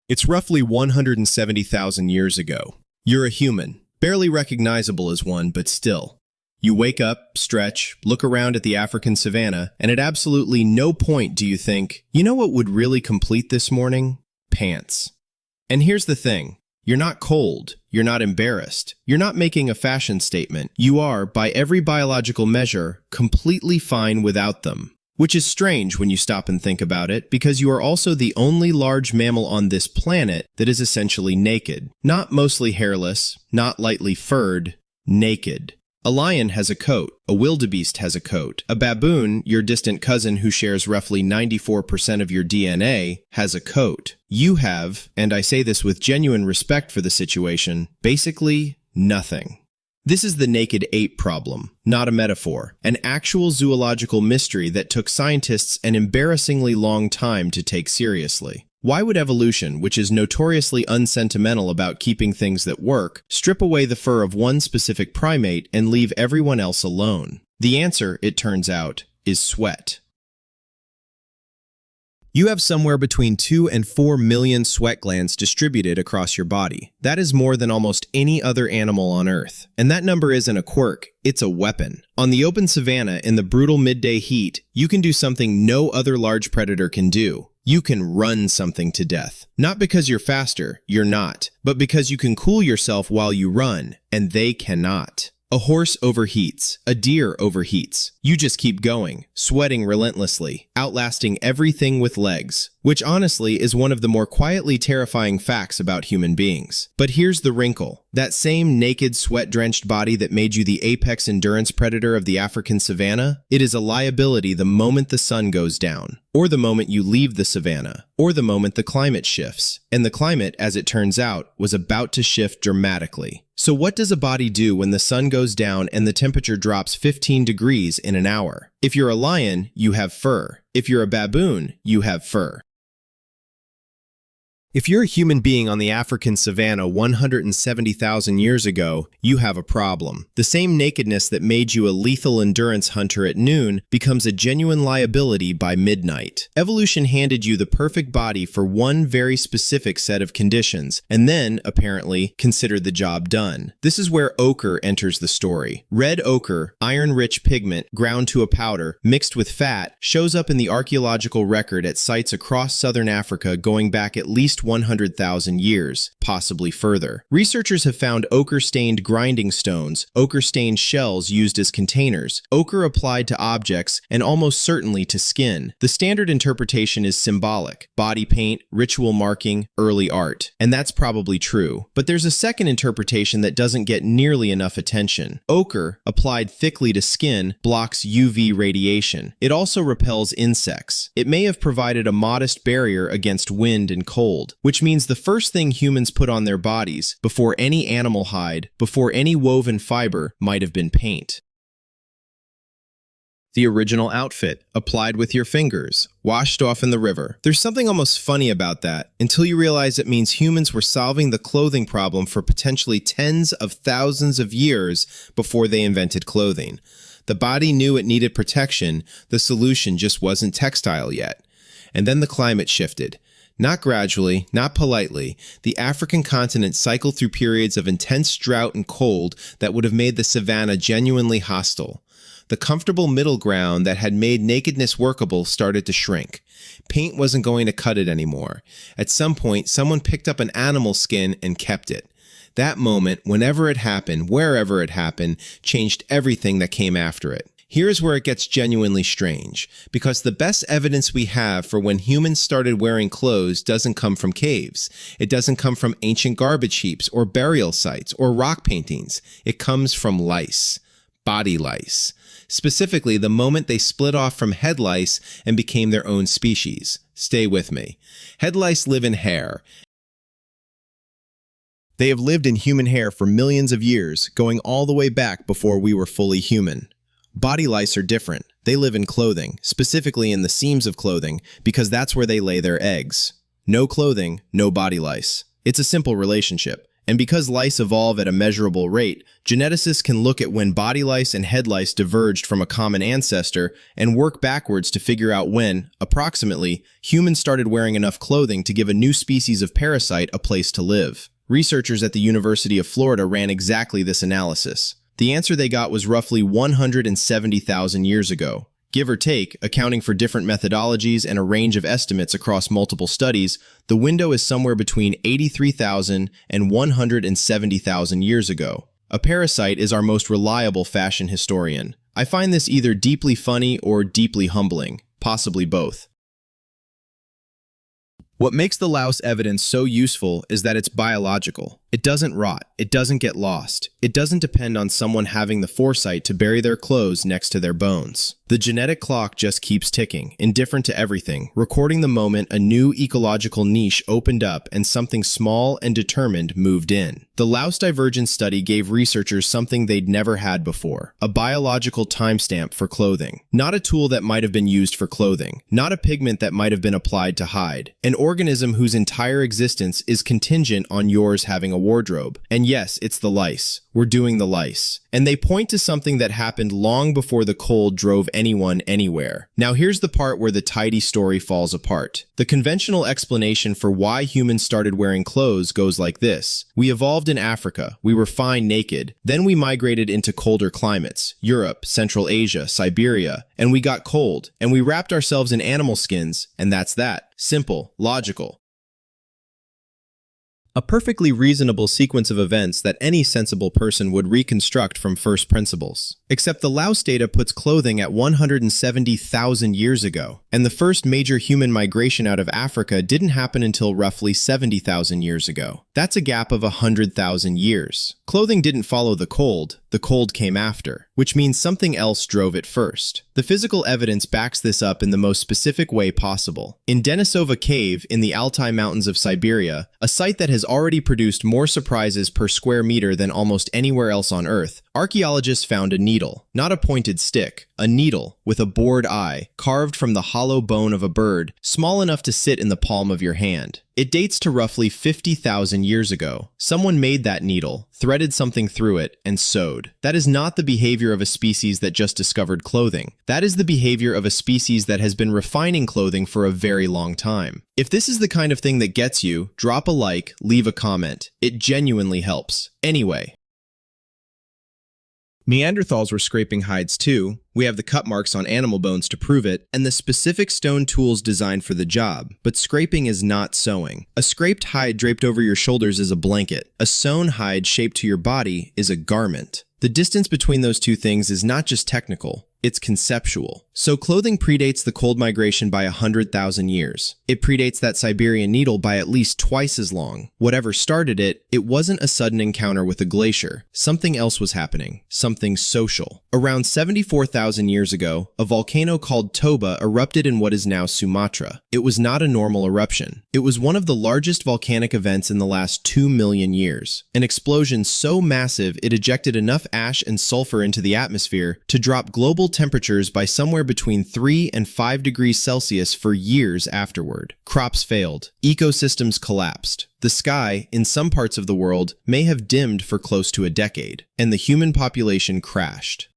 It's roughly 170,000 years ago. You're a human, barely recognizable as one, but still. You wake up, stretch, look around at the African savanna, and at absolutely no point do you think, you know what would really complete this morning? Pants. And here's the thing. You're not cold. You're not embarrassed. You're not making a fashion statement. You are, by every biological measure, completely fine without them. Which is strange when you stop and think about it, because you are also the only large mammal on this planet that is essentially naked. Not mostly hairless, not lightly furred, naked. A lion has a coat, a wildebeest has a coat, a baboon, your distant cousin who shares roughly 94% of your DNA, has a coat. You have, and I say this with genuine respect for the situation, basically nothing. This is the naked ape problem, not a metaphor, an actual zoological mystery that took scientists an embarrassingly long time to take seriously. Why would evolution, which is notoriously unsentimental about keeping things that work, strip away the fur of one specific primate and leave everyone else alone? The answer, it turns out, is sweat. You have somewhere between 2 and 4 million sweat glands distributed across your body. That is more than almost any other animal on Earth. And that number isn't a quirk, it's a weapon. On the open savanna in the brutal midday heat, you can do something no other large predator can do. You can run something to death. Not because you're faster, you're not, but because you can cool yourself while you run, and they cannot. A horse overheats, a deer overheats. You just keep going, sweating relentlessly, outlasting everything with legs, which honestly is one of the more quietly terrifying facts about human beings. But here's the wrinkle. That same naked, sweat-drenched body that made you the apex endurance predator of the African savanna, it is a liability the moment the sun goes down, or the moment you leave the savanna, or the moment the climate shifts. And the climate, as it turns out, was about to shift dramatically. So what does a body do when the sun goes down and the temperature drops 15 degrees in an hour? If you're a lion, you have fur. If you're a baboon, you have fur. If you're a human being on the African savanna 170,000 years ago, you have a problem. The same nakedness that made you a lethal endurance hunter at noon becomes a genuine liability by midnight. Evolution handed you the perfect body for one very specific set of conditions, and then, apparently, considered the job done. This is where ochre enters the story. Red ochre, iron-rich pigment ground to a powder, mixed with fat, shows up in the archaeological record at sites across southern Africa going back at least 100,000 years, possibly further. Researchers have found ochre-stained grinding stones, ochre-stained shells used as containers, ochre applied to objects, and almost certainly to skin. The standard interpretation is symbolic: body paint, ritual marking, early art. And that's probably true. But there's a second interpretation that doesn't get nearly enough attention. Ochre, applied thickly to skin, blocks UV radiation. It also repels insects. It may have provided a modest barrier against wind and cold, which means the first thing humans put on their bodies, before any animal hide, before any woven fiber, might have been paint. The original outfit, applied with your fingers, washed off in the river. There's something almost funny about that, until you realize it means humans were solving the clothing problem for potentially tens of thousands of years before they invented clothing. The body knew it needed protection, the solution just wasn't textile yet. And then the climate shifted. Not gradually, not politely, the African continent cycled through periods of intense drought and cold that would have made the savanna genuinely hostile. The comfortable middle ground that had made nakedness workable started to shrink. Paint wasn't going to cut it anymore. At some point, someone picked up an animal skin and kept it. That moment, whenever it happened, wherever it happened, changed everything that came after it. Here's where it gets genuinely strange, because the best evidence we have for when humans started wearing clothes doesn't come from caves. It doesn't come from ancient garbage heaps or burial sites or rock paintings. It comes from lice, body lice. Specifically, the moment they split off from head lice and became their own species. Stay with me. Head lice live in hair. They have lived in human hair for millions of years, going all the way back before we were fully human. Body lice are different. They live in clothing, specifically in the seams of clothing, because that's where they lay their eggs. No clothing, no body lice. It's a simple relationship. And because lice evolve at a measurable rate, geneticists can look at when body lice and head lice diverged from a common ancestor and work backwards to figure out when, approximately, humans started wearing enough clothing to give a new species of parasite a place to live. Researchers at the University of Florida ran exactly this analysis. The answer they got was roughly 170,000 years ago. Give or take, accounting for different methodologies and a range of estimates across multiple studies, the window is somewhere between 83,000 and 170,000 years ago. A parasite is our most reliable fashion historian. I find this either deeply funny or deeply humbling, possibly both. What makes the louse evidence so useful is that it's biological. It doesn't rot. It doesn't get lost. It doesn't depend on someone having the foresight to bury their clothes next to their bones. The genetic clock just keeps ticking, indifferent to everything, recording the moment a new ecological niche opened up and something small and determined moved in. The louse divergence study gave researchers something they'd never had before, a biological timestamp for clothing. Not a tool that might have been used for clothing, not a pigment that might have been applied to hide, an organism whose entire existence is contingent on yours having a wardrobe. And yes, it's the lice. We're doing the lice. And they point to something that happened long before the cold drove anyone anywhere. Now here's the part where the tidy story falls apart. The conventional explanation for why humans started wearing clothes goes like this. We evolved in Africa. We were fine naked. Then we migrated into colder climates, Europe, Central Asia, Siberia, and we got cold, and we wrapped ourselves in animal skins, and that's that. Simple, logical. A perfectly reasonable sequence of events that any sensible person would reconstruct from first principles. Except the louse data puts clothing at 170,000 years ago, and the first major human migration out of Africa didn't happen until roughly 70,000 years ago. That's a gap of 100,000 years. Clothing didn't follow the cold came after, which means something else drove it first. The physical evidence backs this up in the most specific way possible. In Denisova Cave in the Altai Mountains of Siberia, a site that has already produced more surprises per square meter than almost anywhere else on Earth, archaeologists found a needle, not a pointed stick, a needle with a bored eye, carved from the hollow bone of a bird, small enough to sit in the palm of your hand. It dates to roughly 50,000 years ago. Someone made that needle, threaded something through it, and sewed. That is not the behavior of a species that just discovered clothing. That is the behavior of a species that has been refining clothing for a very long time. If this is the kind of thing that gets you, drop a like, leave a comment. It genuinely helps. Anyway. Neanderthals were scraping hides too. We have the cut marks on animal bones to prove it, and the specific stone tools designed for the job. But scraping is not sewing. A scraped hide draped over your shoulders is a blanket. A sewn hide shaped to your body is a garment. The distance between those two things is not just technical, it's conceptual. So clothing predates the cold migration by 100,000 years. It predates that Siberian needle by at least twice as long. Whatever started it, it wasn't a sudden encounter with a glacier. Something else was happening. Something social. Around 74,000 years ago, a volcano called Toba erupted in what is now Sumatra. It was not a normal eruption. It was one of the largest volcanic events in the last 2 million years. An explosion so massive it ejected enough ash and sulfur into the atmosphere to drop global temperatures by somewhere between 3 and 5 degrees Celsius for years afterward. Crops failed. Ecosystems collapsed. The sky, in some parts of the world, may have dimmed for close to a decade, and the human population crashed.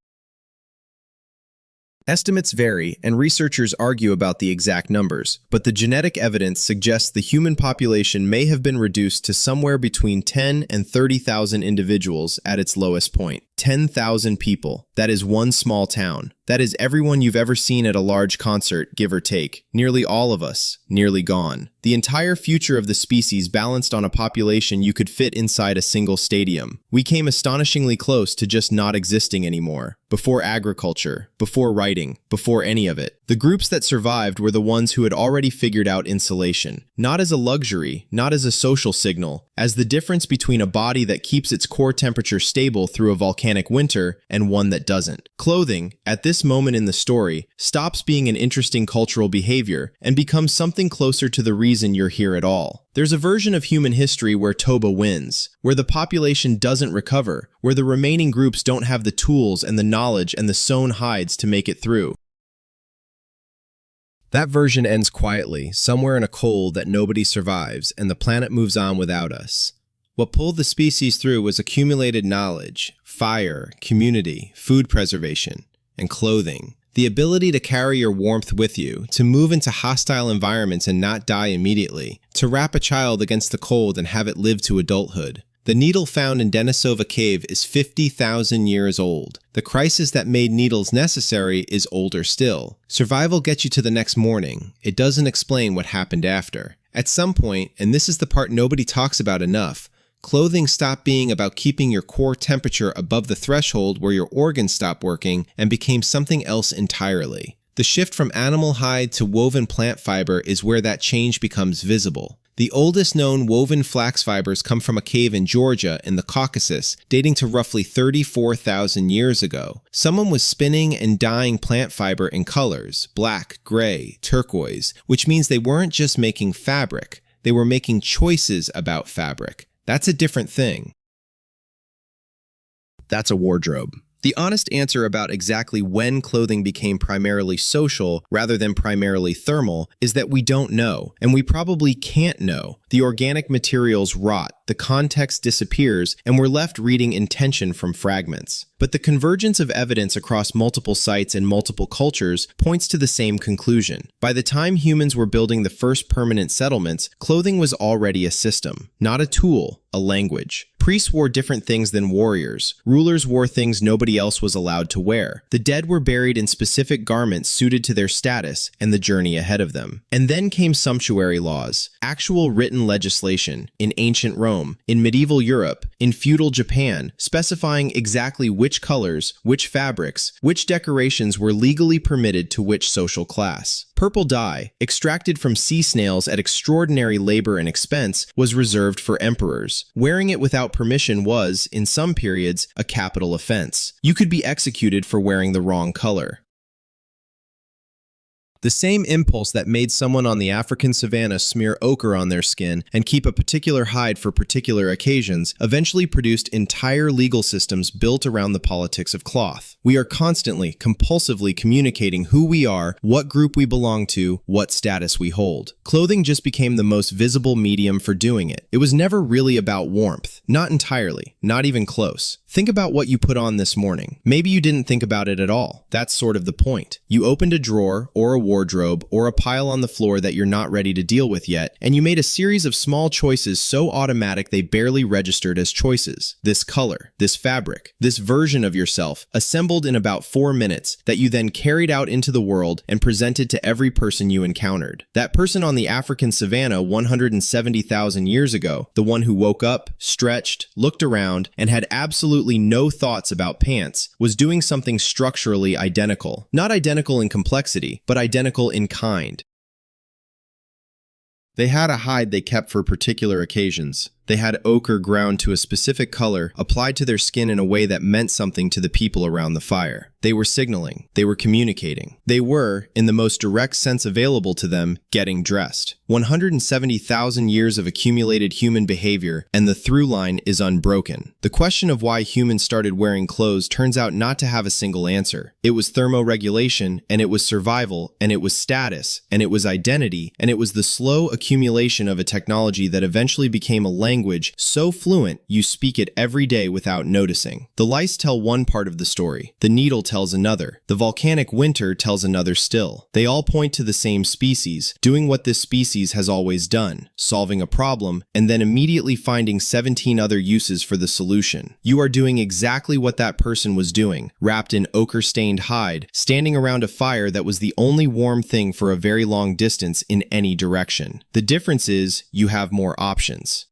Estimates vary, and researchers argue about the exact numbers, but the genetic evidence suggests the human population may have been reduced to somewhere between 10 and 30,000 individuals at its lowest point. 10,000 people. That is one small town. That is everyone you've ever seen at a large concert, give or take. Nearly all of us. Nearly gone. The entire future of the species balanced on a population you could fit inside a single stadium. We came astonishingly close to just not existing anymore. Before agriculture, before writing, before any of it. The groups that survived were the ones who had already figured out insulation. Not as a luxury, not as a social signal, as the difference between a body that keeps its core temperature stable through a volcanic winter and one that doesn't. Clothing, at this moment in the story, stops being an interesting cultural behavior and becomes something closer to the reason you're here at all. There's a version of human history where Toba wins, where the population doesn't recover, where the remaining groups don't have the tools and the knowledge and the sewn hides to make it through. That version ends quietly, somewhere in a cold that nobody survives, and the planet moves on without us. What pulled the species through was accumulated knowledge, fire, community, food preservation, and clothing. The ability to carry your warmth with you, to move into hostile environments and not die immediately, to wrap a child against the cold and have it live to adulthood. The needle found in Denisova Cave is 50,000 years old. The crisis that made needles necessary is older still. Survival gets you to the next morning. It doesn't explain what happened after. At some point, and this is the part nobody talks about enough, clothing stopped being about keeping your core temperature above the threshold where your organs stop working and became something else entirely. The shift from animal hide to woven plant fiber is where that change becomes visible. The oldest known woven flax fibers come from a cave in Georgia in the Caucasus, dating to roughly 34,000 years ago. Someone was spinning and dyeing plant fiber in colors, black, gray, turquoise, which means they weren't just making fabric, they were making choices about fabric. That's a different thing. That's a wardrobe. The honest answer about exactly when clothing became primarily social rather than primarily thermal is that we don't know, and we probably can't know. The organic materials rot, the context disappears, and we're left reading intention from fragments. But the convergence of evidence across multiple sites and multiple cultures points to the same conclusion. By the time humans were building the first permanent settlements, clothing was already a system, not a tool, a language. Priests wore different things than warriors. Rulers wore things nobody else was allowed to wear. The dead were buried in specific garments suited to their status and the journey ahead of them. And then came sumptuary laws, actual written legislation in ancient Rome, in medieval Europe, in feudal Japan, specifying exactly which colors, which fabrics, which decorations were legally permitted to which social class. Purple dye, extracted from sea snails at extraordinary labor and expense, was reserved for emperors. Wearing it without permission was, in some periods, a capital offense. You could be executed for wearing the wrong color. The same impulse that made someone on the African savanna smear ochre on their skin and keep a particular hide for particular occasions eventually produced entire legal systems built around the politics of cloth. We are constantly, compulsively communicating who we are, what group we belong to, what status we hold. Clothing just became the most visible medium for doing it. It was never really about warmth. Not entirely. Not even close. Think about what you put on this morning. Maybe you didn't think about it at all. That's sort of the point. You opened a drawer or a wardrobe or a pile on the floor that you're not ready to deal with yet, and you made a series of small choices so automatic they barely registered as choices. This color, this fabric, this version of yourself, assembled in about 4 minutes, that you then carried out into the world and presented to every person you encountered. That person on the African savanna 170,000 years ago, the one who woke up, stretched, looked around, and had absolutely no thoughts about pants, was doing something structurally identical. Not identical in complexity, but identical in kind. They had a hide they kept for particular occasions. They had ochre ground to a specific color, applied to their skin in a way that meant something to the people around the fire. They were signaling. They were communicating. They were, in the most direct sense available to them, getting dressed. 170,000 years of accumulated human behavior, and the through line is unbroken. The question of why humans started wearing clothes turns out not to have a single answer. It was thermoregulation, and it was survival, and it was status, and it was identity, and it was the slow accumulation of a technology that eventually became a language so fluent you speak it every day without noticing. The lice tell one part of the story. The needle tells another. The volcanic winter tells another still. They all point to the same species, doing what this species has always done, solving a problem, and then immediately finding 17 other uses for the solution. You are doing exactly what that person was doing, wrapped in ochre-stained hide, standing around a fire that was the only warm thing for a very long distance in any direction. The difference is, you have more options.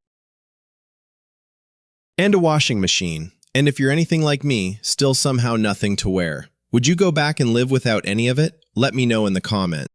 And a washing machine. And if you're anything like me, still somehow nothing to wear. Would you go back and live without any of it? Let me know in the comments.